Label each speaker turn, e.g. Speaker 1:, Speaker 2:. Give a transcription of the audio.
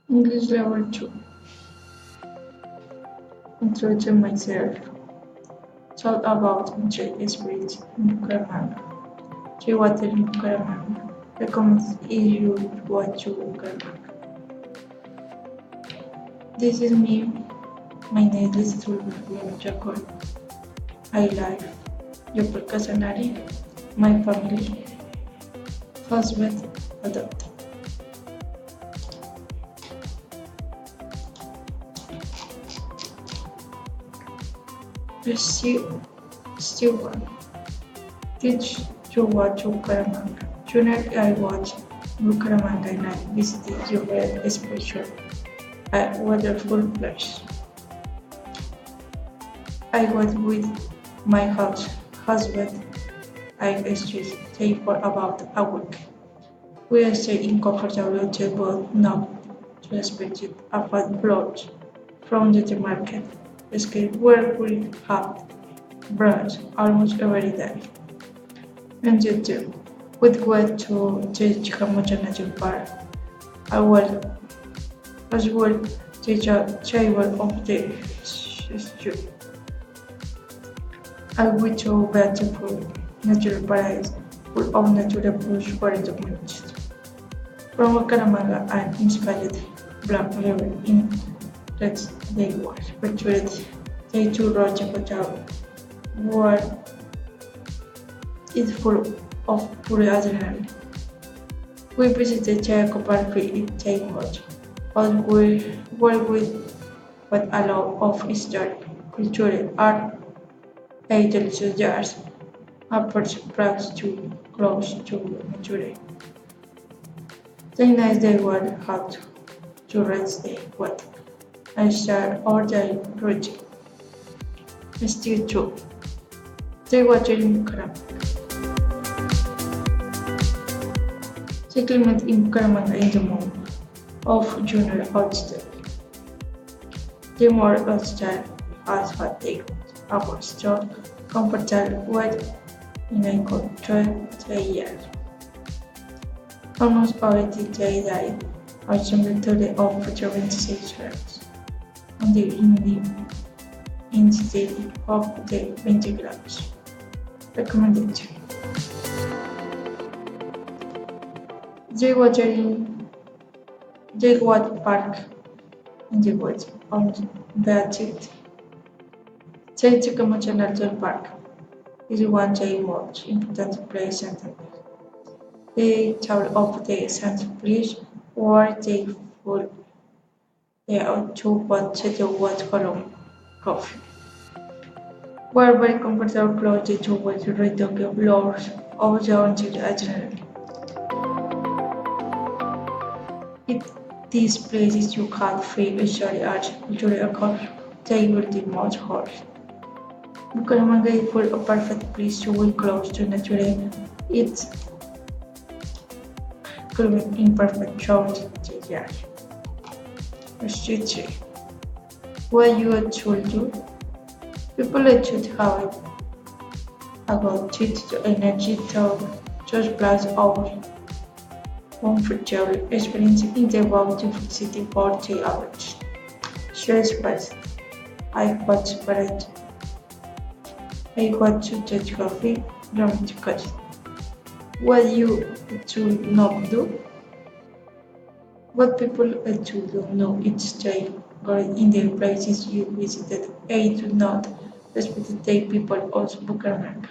Speaker 1: English level 2. Introduce myself. Talk about trade spirit in Bucaramanga. Trade water in Bucaramanga. Recommend you what to Bucaramanga. This is me. My name is Tulvio Jacob. I live. Your personality. My family. Husband. Adopt. Steward. Teach you what Bucaramanga. Junior I watch Bucaramanga and I visited your very special a wonderful place. I was with my husband. I stayed for about a week. We stayed in comfortable table, not respected a fat float from the market. Escape where we have brunch almost every day. And you too. We went to the Chicamocha National Park. I was as well the table of the street. I went to a beautiful natural paradise full of natural bush for the communities. From Bucaramanga and inspired Black River in that they were featured. They two roads hotel were is full of pure adrenaline. We visited Jericho Park in Taiwan, but we were with but a lot of history, culture, art, and delicious jars, perhaps too close to mature. The night they were hot to rest the wet and share all day routine. Still true. They were in Bucaramanga. Settlement in Bucaramanga in the month of June outstay. The more outstay has had they our store comfortable with in a control 3 years. Almost already they died are similar to the of 26 years on the instead of the 20 grams. Recommended. Jaywater Park in the woods on Beatit. Chaychakamocha National Park is one of the most important place in the town of the Santa Bridge or the full there are two but the water column coffee. Were very comfortable clothes to what reading floors of the ancient adrenaline. In these places you can feel history, art, culture, and they will the most horse. Bucaramanga is full of perfect place to be close to nature. It's climate in perfect short year. Street tree. What you should do? People should have about it to energy to just plus hours. Comfortable experience in the beautiful city for 3 hours. Stress bus. I got separate. I got to touch coffee dramatically. What you to not do? What people to don't know each day or in the places you visited. I do not respect the people of Bucaramanga.